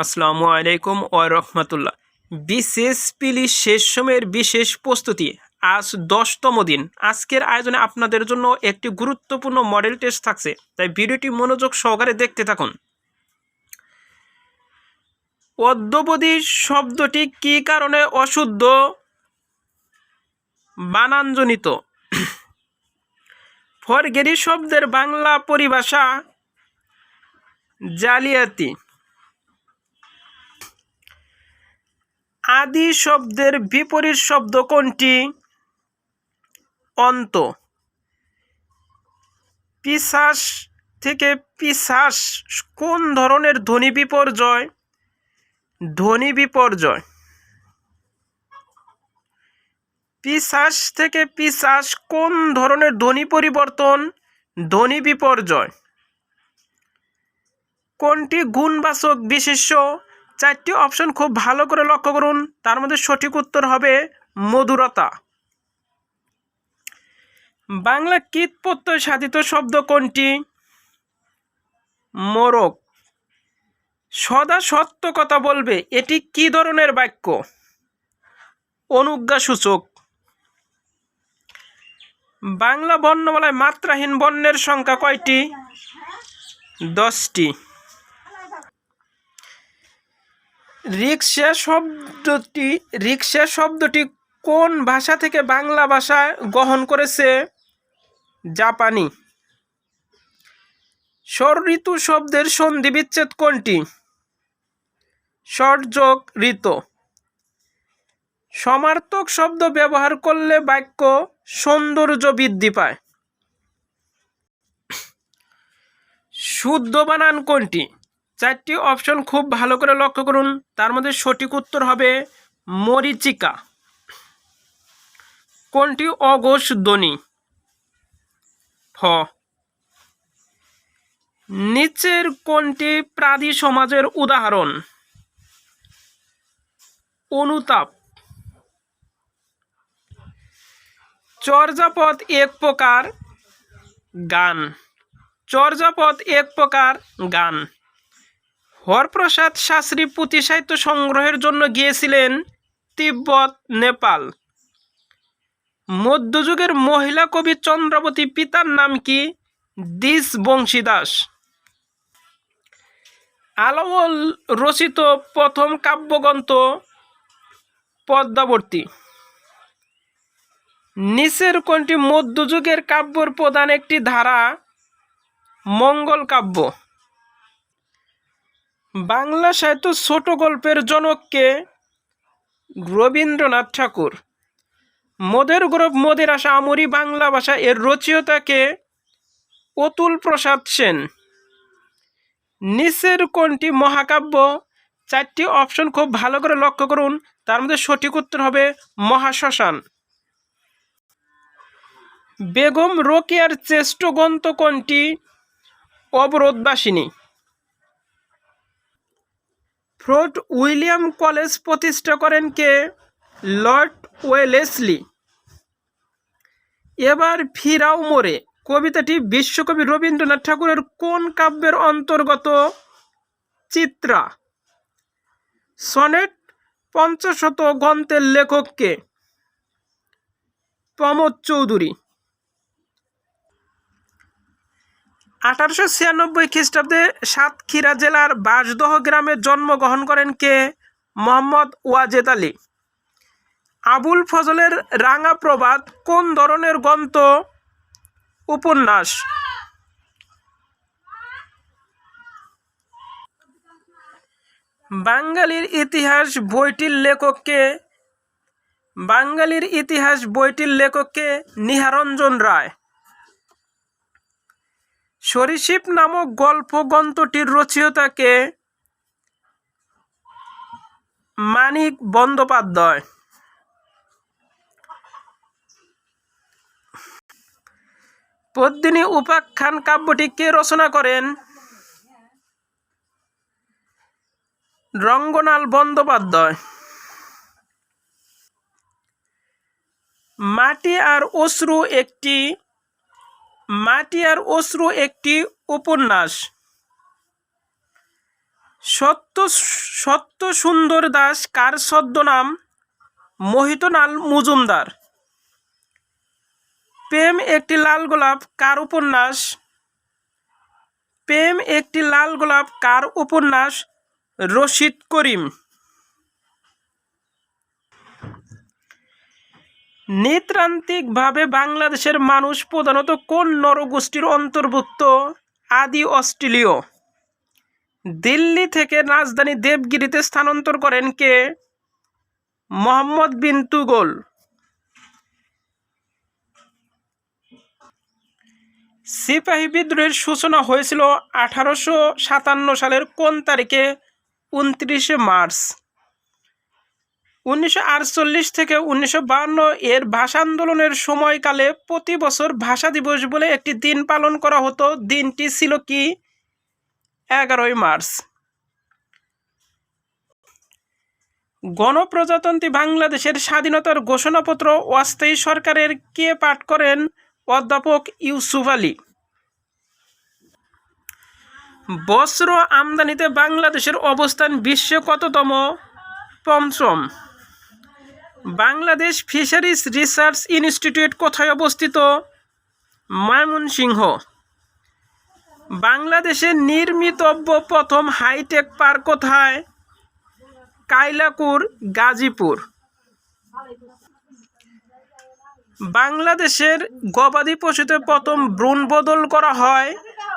আসসালামু আলাইকুম ওয়া রাহমাতুল্লাহ। বিশেষ পিলি শেষ সময়ের বিশেষ প্রস্তুতি, আজ 10তম দিন। আজকের আয়োজনে আপনাদের জন্য একটি গুরুত্বপূর্ণ মডেল টেস্ট থাকছে, তাই ভিডিওটি মনোযোগ সহকারে দেখতে থাকুন। অদ্যাবধি শব্দটি কী কারণে অশুদ্ধ বানানজনিত? ফরগেরি শব্দের বাংলা পরিভাষা জালিয়াতি। আদি শব্দের বিপরীত শব্দ কোনটি? অন্ত। পিশাচ থেকে পিশাচ কোন ধরনের ধ্বনি বিপর্যয়? ধ্বনি বিপর্যয়। পিশাচ থেকে পিশাচ কোন ধরনের ধ্বনি পরিবর্তন? ধ্বনি বিপর্যয়। কোনটি গুণবাচক বিশেষ্য? 4টি অপশন খুব ভালো করে লক্ষ্য করুন, তার মধ্যে সঠিক উত্তর হবে মধুরতা। বাংলা কীট প্রত্যয় সাধিত শব্দ কোনটি? মোরগ। সদা সত্য কথা বলবে, এটি কি ধরনের বাক্য? অনুজ্ঞাসূচক। বাংলা বর্ণমালায় মাত্রাহীন বর্ণের সংখ্যা কয়টি? 10টি। রিকশা শব্দটি কোন ভাষা থেকে বাংলা ভাষায় গ্রহণ করেছে? জাপানি। ষড়ঋতু শব্দের সন্ধি বিচ্ছেদ কোনটি? ষড় যোগ ঋত। সমার্থক শব্দ ব্যবহার করলে বাক্য সৌন্দর্য বৃদ্ধি পায়। শুদ্ধ বানান কোনটি? 4টি অপশন খুব ভালো করে লক্ষ্য করুন, তার মধ্যে সঠিক উত্তর হবে মরীচিকা। কোনটি অঘোষ ধ্বনি? ফ। নিচের কোনটি প্রাদি সমাজের উদাহরণ? অনুতাপ। চর্যাপদ এক প্রকার গান। চর্যাপদ এক প্রকার গান। হরপ্রসাদ শাস্ত্রী পুঁথি সাহিত্য সংগ্রহের জন্য গিয়েছিলেন তিব্বত, নেপাল। মধ্যযুগের মহিলা কবি চন্দ্রাবতী পিতার নাম কি? দ্বিজ বংশীদাস। আলাওল রচিত প্রথম কাব্যগ্রন্থ পদ্মাবতী। নিচের কোনটি মধ্যযুগের কাব্যের প্রধান একটি ধারা? মঙ্গল কাব্য। বাংলা সাহিত্য ছোট গল্পের জনককে? রবীন্দ্রনাথ ঠাকুর। মোদের গৌরব মোদের আশা আমরি বাংলা ভাষা এর রচয়িতাকে? অতুল প্রসাদ সেন। নিচের কোনটি মহাকাব্য? 4টি অপশন খুব ভালো করে লক্ষ্য করুন, তার মধ্যে সঠিক উত্তর হবে মহাশ্মশান। বেগম রোকেয়ার শ্রেষ্ঠ গ্রন্থ কোনটি? অবরোধবাসিনী। ফোর্ট উইলিয়াম কলেজ প্রতিষ্ঠা করেন কে? Lord Wellesley. এবার ফিরাও মোরে কবিতাটি বিশ্বকবি রবীন্দ্রনাথ ঠাকুরের কোন কাব্যের অন্তর্গত? চিত্রা। সনেট 50 গ্রন্থের লেখক কে? প্রমোদ চৌধুরী। 1896 খ্রিস্টাব্দে সাতক্ষীরা জেলার বাঁশদহ গ্রামে জন্মগ্রহণ করেন কে? মোহাম্মদ ওয়াজেদ আলী। আবুল ফজলের রাঙা প্রভাত কোন ধরনের গ্রন্থ? উপন্যাস। বাঙালির ইতিহাস বইটির লেখক কে? বাঙালির ইতিহাস বইটির লেখক কে? নিহারঞ্জন রায়। সরীসৃপ নামক গল্প গ্রন্থটির রচয়িতা কে? মানিক বন্দ্যোপাধ্যায়। পদ্মিনী উপাখ্যান কাব্যটি কে রচনা করেন? রঙ্গনাল বন্দ্যোপাধ্যায়। মাটি আর অশ্রু একটি উপন্যাস। সত্য সত্য সুন্দর দাস কার ছদ্মনাম? মোহিতলাল মজুমদার। প্রেম একটি লাল গোলাপ কার উপন্যাস? প্রেম একটি লাল গোলাপ কার উপন্যাস? রশিদ করিম। নৃতান্ত্রিকভাবে বাংলাদেশের মানুষ প্রধানত কোন নরগোষ্ঠীর অন্তর্ভুক্ত? আদি অস্ট্রেলীয়। দিল্লি থেকে রাজধানী দেবগিরিতে স্থানান্তর করেন কে? মোহাম্মদ বিন তুগল। সিপাহী বিদ্রোহের সূচনা হয়েছিল 1857 সালের কোন তারিখে? 29 মার্চ। 1948 থেকে 1952 এর ভাষা আন্দোলনের সময়কালে প্রতি বছর ভাষা দিবস বলে একটি দিন পালন করা হতো। দিনটি ছিল কি? 11 মার্চ। গণপ্রজাতন্ত্রী বাংলাদেশের স্বাধীনতার ঘোষণাপত্র অস্থায়ী সরকারের কে পাঠ করেন? অধ্যাপক ইউসুফ আলী। বস্ত্র আমদানিতে বাংলাদেশের অবস্থান বিশ্বে কততম? পঞ্চম। বাংলাদেশ ফিশারিজ রিসার্চ ইনস্টিটিউট কোথায় অবস্থিত? ময়মনসিংহ। বাংলাদেশে নির্মিতব্য প্রথম হাইটেক পার্ক কোথায়? কাইলাকুর, গাজীপুর। বাংলাদেশের গবাদি পশুতে প্রথম ভ্রূণ বদল করা হয়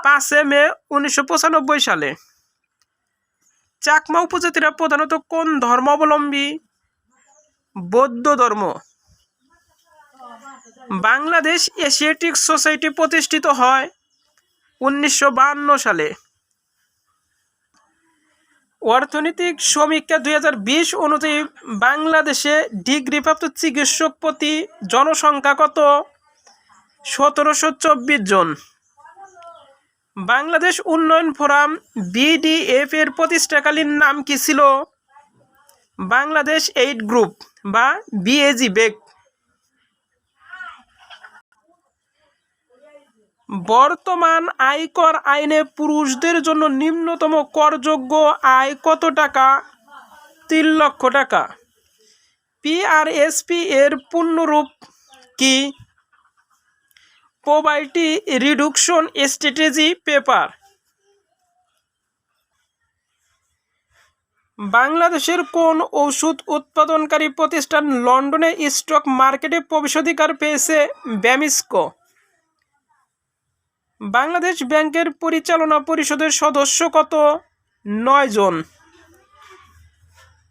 5 মে 1995 সালে। চাকমা উপজাতিরা প্রধানত কোন ধর্মাবলম্বী? বৌদ্ধ ধর্ম। বাংলাদেশ এশিয়াটিক সোসাইটি প্রতিষ্ঠিত হয় 1952 সালে। অর্থনৈতিক সমীক্ষা 2020 অনুযায়ী বাংলাদেশে ডিগ্রিপ্রাপ্ত চিকিৎসক প্রতি জনসংখ্যা কত? 1724 জন। বাংলাদেশ উন্নয়ন ফোরাম BDF এর প্রতিষ্ঠাকালীন নাম কি ছিল? বাংলাদেশ এইড গ্রুপ বা BAG বেগ। বর্তমান আয়কর আইনে পুরুষদের জন্য নিম্নতম করযোগ্য আয় কত টাকা? 3 লক্ষ টাকা। PRSP এর পূর্ণরূপ কি? Poverty reduction strategy paper. বাংলাদেশের কোন ওষুধ উৎপাদনকারী প্রতিষ্ঠান লন্ডনে স্টক মার্কেটে প্রবেশাধিকার পেয়েছে? ব্যামিসকো। বাংলাদেশ ব্যাংকের পরিচালনা পরিষদের সদস্য কত? 9 জন।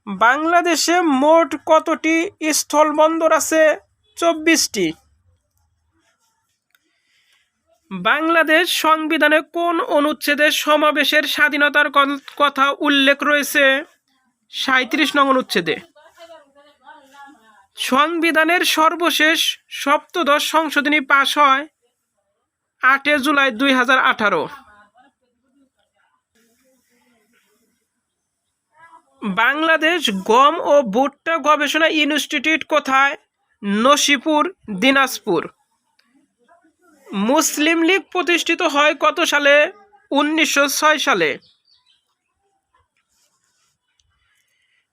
বাংলাদেশে মোট কতটি স্থলবন্দর আছে? 24টি। বাংলাদেশ সংবিধানে কোন অনুচ্ছেদে সমাবেশের স্বাধীনতার কথা উল্লেখ রয়েছে? 37 নং অনুচ্ছেদে। সংবিধানের সর্বশেষ সপ্তদশ সংশোধনী পাশ হয় 8 জুলাই 2018। বাংলাদেশ গম ও ভুট্টা গবেষণা ইনস্টিটিউট কোথায়? নসিপুর, দিনাজপুর। মুসলিম লীগ প্রতিষ্ঠিত হয় কত সালে? 1906 সালে।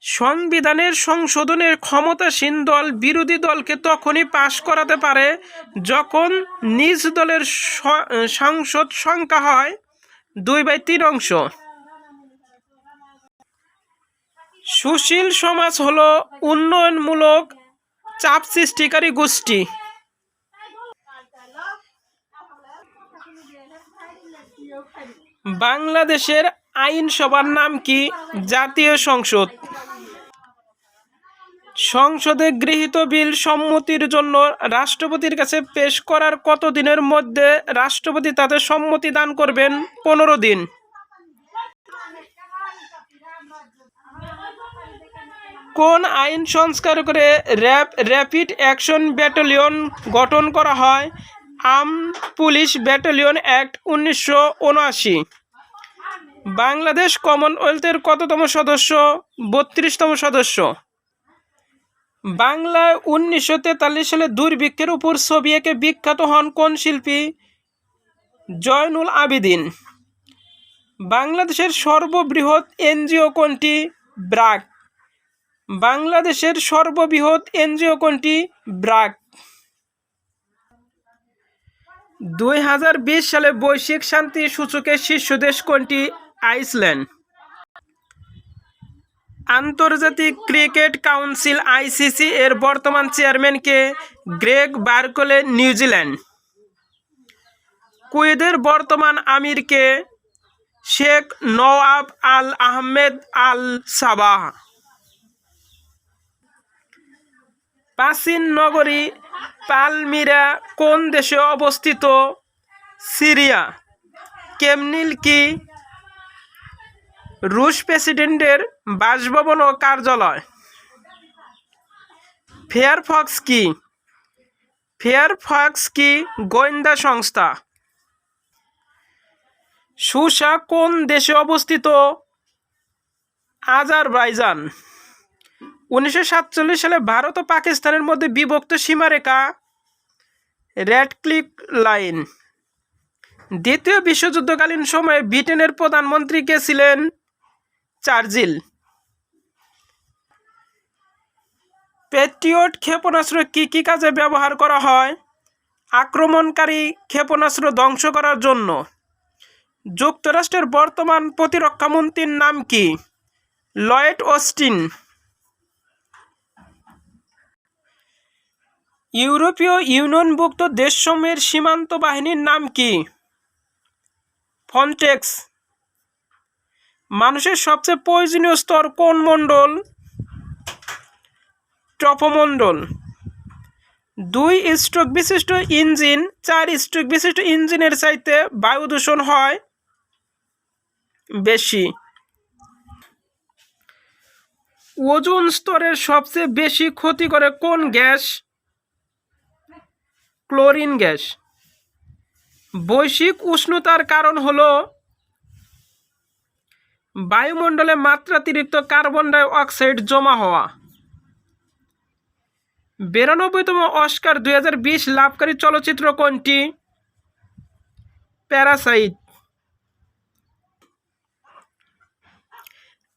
সংবিধানের সংশোধনের ক্ষমতাসীন দল বিরোধী দলকে তখনই পাশ করাতে পারে যখন নিজ দলের সংসদ সংখ্যা হয় 2/3 সুশীল সমাজ হলো উন্নয়নমূলক চাপ সৃষ্টিকারী গোষ্ঠী। বাংলাদেশের আইনসভার নাম কি? জাতীয় সংসদ। সংসদে গৃহীত বিল সম্মতির জন্য রাষ্ট্রপতির কাছে পেশ করার কত দিনের মধ্যে রাষ্ট্রপতি তাতে সম্মতি দান করবেন? 15 দিন। কোন আইন সংস্কার করে র্যাপিড অ্যাকশন ব্যাটালিয়ন গঠন করা হয়? Armed police battalion act 1979। Bangladesh কমনওয়েলথের কততম সদস্য? 32তম সদস্য। বাংলায় 1943 সালে দুর্ভিক্ষের উপর ছবি এঁকে বিখ্যাত হন কোন শিল্পী? জয়নুল আবেদিন। বাংলাদেশের সর্ববৃহৎ এনজিও কোনটি? ব্র্যাক। বাংলাদেশের সর্ববৃহৎ এনজিও কোনটি? ব্র্যাক। 2020 সালে বৈশ্বিক শান্তি সূচকে শীর্ষ দেশ কোনটি? আইসল্যান্ড। আন্তর্জাতিক ক্রিকেট কাউন্সিল আইসিসি এর বর্তমান চেয়ারম্যান কে? Greg Barclay, New Zealand. কুয়েতের বর্তমান আমির কে? Sheikh Nawaf Al Ahmed Al Sabah. প্রাচীন নগরী পালমিরা কোন দেশে অবস্থিত? সিরিয়া। ক্রেমলিন কি? রুশ প্রেসিডেন্টের বাসভবন ও কার্যালয়। ফায়ারফক্স কি? ফায়ারফক্স কি গোয়েন্দা সংস্থা? সুসা কোন দেশে অবস্থিত? আজারবাইজান। 1947 সালে ভারত ও পাকিস্তানের মধ্যে বিভক্ত সীমারেখা? Red cliff line. দ্বিতীয় বিশ্বযুদ্ধকালীন সময়ে ব্রিটেনের প্রধানমন্ত্রী কে ছিলেন? চার্চিল। প্যাট্রিয়ট ক্ষেপণাস্ত্র কি কি কাজে ব্যবহার করা হয়? আক্রমণকারী ক্ষেপণাস্ত্র ধ্বংস করার জন্য। যুক্তরাষ্ট্রের বর্তমান প্রতিরক্ষামন্ত্রীর নাম কি? Lloyd Austin. ইউরোপীয় ইউনিয়নভুক্ত দেশসমূহের সীমান্ত বাহিনীর নাম কি? ফ্রন্টেক্স। মানুষের সবচেয়ে প্রয়োজনীয় স্তর কোন মণ্ডল? ট্রপোমণ্ডল। 2 স্ট্রোক বিশিষ্ট ইঞ্জিন 4 স্ট্রোক বিশিষ্ট ইঞ্জিনের চাইতে বায়ু দূষণ হয় বেশি। ওজোন স্তরের সবচেয়ে বেশি ক্ষতি করে কোন গ্যাস? Chlorine gas. বৈশ্বিক উষ্ণতার কারণ হলো বায়ুমণ্ডলে মাত্রাতিরিক্ত কার্বন ডাই অক্সাইড জমা হওয়া। 92তম অস্কার 2020 লাভকারী চলচ্চিত্র কোনটি? প্যারাসাইট।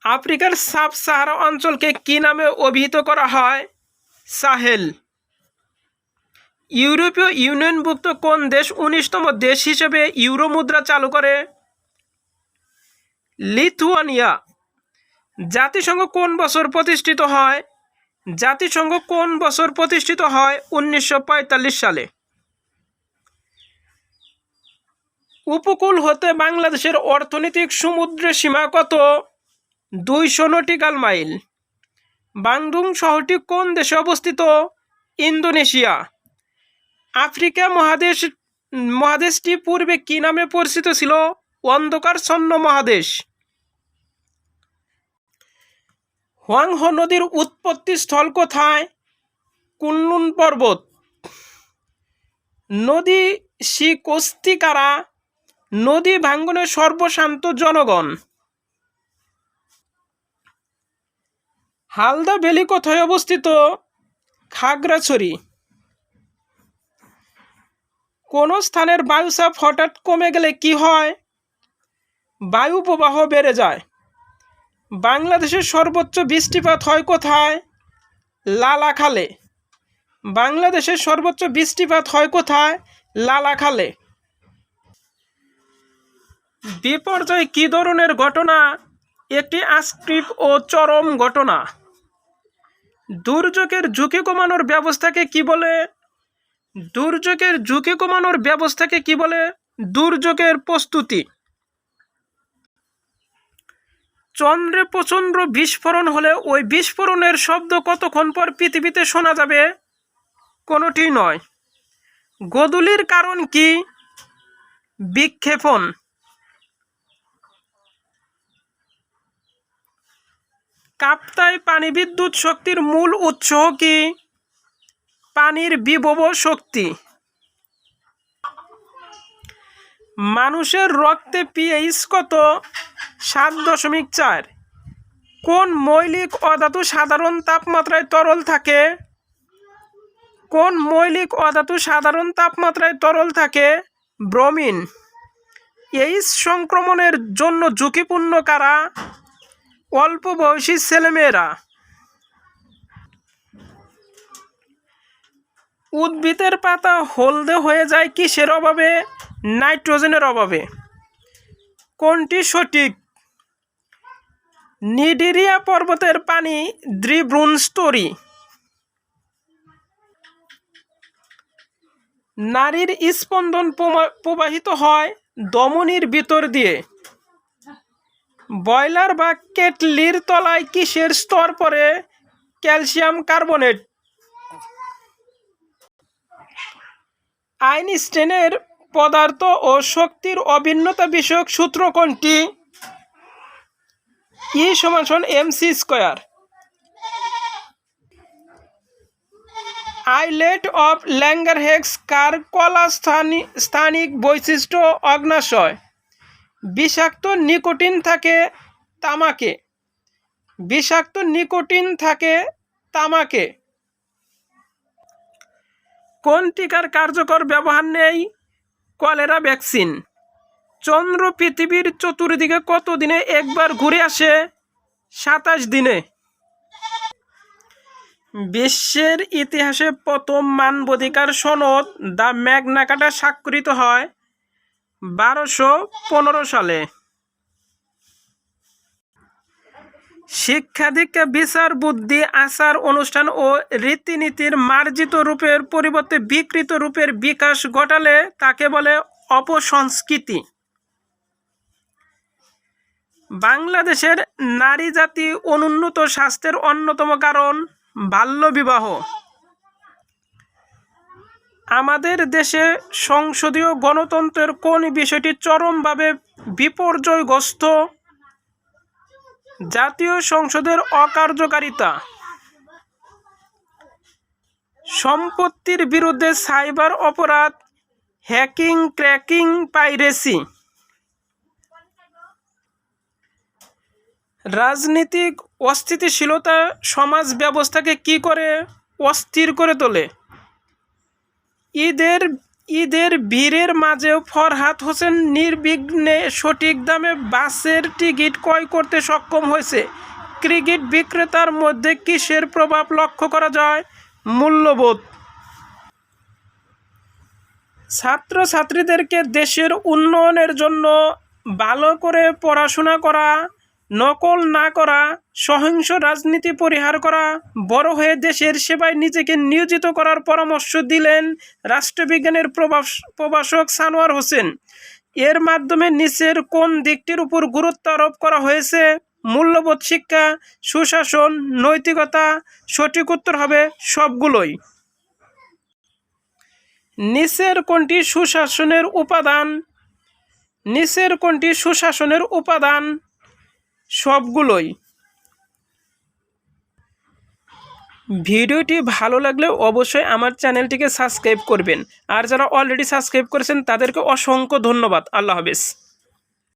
আফ্রিকার সাব সাহারা অঞ্চলকে কি নামে অভিহিত করা হয়? সাহেল। ইউরোপীয় ইউনিয়নভুক্ত কোন দেশ 19তম দেশ হিসেবে ইউরো মুদ্রা চালু করে? লিথুয়ানিয়া। জাতিসংঘ কোন বছর প্রতিষ্ঠিত হয়? জাতিসংঘ কোন বছর প্রতিষ্ঠিত হয়? 1945 সালে। উপকূল হতে বাংলাদেশের অর্থনৈতিক সমুদ্র সীমা কত? 200 নটিক্যাল মাইল। বাংডুং শহরটি কোন দেশে অবস্থিত? ইন্দোনেশিয়া। আফ্রিকা মহাদেশটি পূর্বে কি নামে পরিচিত ছিল? অন্ধকারচ্ছন্ন মহাদেশ। হোয়াংহো নদীর উৎপত্তি স্থল কোথায়? কুনলুন পর্বত। নদী শিকস্তি কারা? নদী ভাঙ্গনের সর্বশান্ত জনগণ। হালদা ভ্যালি কোথায় অবস্থিত? খাগড়াছড়ি। কোন স্থানের বায়ুচাপ হঠাৎ কমে গেলে কি হয়? বায়ু প্রবাহ বেড়ে যায়। বাংলাদেশের সর্বোচ্চ বৃষ্টিপাত হয় কোথায়? লালাখালে। বাংলাদেশের সর্বোচ্চ বৃষ্টিপাত হয় কোথায়? লালাখালে। বিপর্যয় কি ধরনের ঘটনা? একটি আকস্মিক ও চরম ঘটনা। দুর্যোগের ঝুঁকি কমানোর ব্যবস্থাকে কি বলে? দুর্যোগের ঝুঁকি কমানোর ব্যবস্থাকে কি বলে? দুর্যোগের প্রস্তুতি। চন্দ্রে প্রচণ্ড বিস্ফোরণ হলে ওই বিস্ফোরণের শব্দ কতক্ষণ পর পৃথিবীতে শোনা যাবে? কোনোটি নয়। গোধূলির কারণ কি? বিক্ষেপণ। কাপ্তাই পানিবিদ্যুৎ শক্তির মূল উৎস কি? পানির বিভব শক্তি। মানুষের রক্তে পিএইচ কত? 7.4। কোন মৌলিক অধাতু সাধারণ তাপমাত্রায় তরল থাকে? কোন মৌলিক অধাতু সাধারণ তাপমাত্রায় তরল থাকে? ব্রোমিন। এইডস সংক্রমণের জন্য ঝুঁকিপূর্ণ কারা? অল্প বয়সী ছেলেমেয়েরা। উদ্ভিদের পাতা হলদে হয়ে যায় কিসের অভাবে? নাইট্রোজেনের অভাবে। কোনটি সঠিক? নিডিরিয়া পর্বতের পানি দ্বিবৃহস্পতি। নারীর স্পন্দন প্রবাহিত হয় ধমনীর ভিতর দিয়ে। বয়লার বা কেটলির তলায় কিসের স্তর পড়ে? Calcium carbonate. আইনস্টাইনের পদার্থ ও শক্তির অভিন্নতা বিষয়ক সূত্র কোনটি? E=mc²। আইলেট অফ ল্যাঙ্গারহ্যান্স কার কলা স্থানিক বৈশিষ্ট্য অগ্ন্যাশয়। বিষাক্ত নিকোটিন থাকে তামাকে। বিষাক্ত নিকোটিন থাকে তামাকে। কোন টিকার কার্যকর ব্যবহার নেই? Cholera vaccine. চন্দ্র পৃথিবীর চতুর্দিকে কত দিনে একবার ঘুরে আসে? 27 দিনে। বিশ্বের ইতিহাসে প্রথম মানবাধিকার সনদ দ্য ম্যাগনা কার্টা স্বাক্ষরিত হয় 1215 সালে। শিক্ষা দীক্ষা বিচার বুদ্ধি আচার অনুষ্ঠান ও রীতিনীতির মার্জিত রূপের পরিবর্তে বিকৃত রূপের বিকাশ ঘটালে তাকে বলে অপসংস্কৃতি। বাংলাদেশের নারী জাতি অনুন্নত স্বাস্থ্যের অন্যতম কারণ বাল্যবিবাহ। আমাদের দেশে সংসদীয় গণতন্ত্রের কোন বিষয়টি চরমভাবে বিপর্যয়গ্রস্ত? জাতীয় সংসদের অকার্যকারিতা। সম্পত্তির বিরুদ্ধে সাইবার অপরাধ, হ্যাকিং, ক্র্যাকিং, পাইরেসি। রাজনৈতিক অস্থিতিশীলতা সমাজ ব্যবস্থাকে কি করে? অস্থির করে তোলে। ঈদের ভিড়ের মাঝেও ফরহাদ হোসেন নির্বিঘ্নে সঠিক দামে বাসের টিকিট ক্রয় করতে সক্ষম হয়েছে। ক্রিকেট বিক্রেতার মধ্যে কিসের প্রভাব লক্ষ্য করা যায়? মূল্যবোধ। ছাত্রছাত্রীদেরকে দেশের উন্নয়নের জন্য ভালো করে পড়াশোনা করা, নকল না করা, সহিংস রাজনীতি পরিহার করা, বড় হয়ে দেশের সেবায় নিজেকে নিয়োজিত করার পরামর্শ দিলেন রাষ্ট্রবিজ্ঞানের প্রভাষক সানোয়ার হোসেন। এর মাধ্যমে নিচের কোন দিকটির উপর গুরুত্ব আরোপ করা হয়েছে? মূল্যবোধ, শিক্ষা, সুশাসন, নৈতিকতা। সঠিক উত্তর হবে সবগুলোই। নিচের কোনটি সুশাসনের উপাদান? নিচের কোনটি সুশাসনের উপাদান? সবগুলোই। ভিডিওটি ভালো লাগলে অবশ্যই আমার চ্যানেলটিকে সাবস্ক্রাইব করবেন, আর যারা অলরেডি সাবস্ক্রাইব করেছেন তাদেরকে অসংখ্য ধন্যবাদ। আল্লাহ হাফেজ।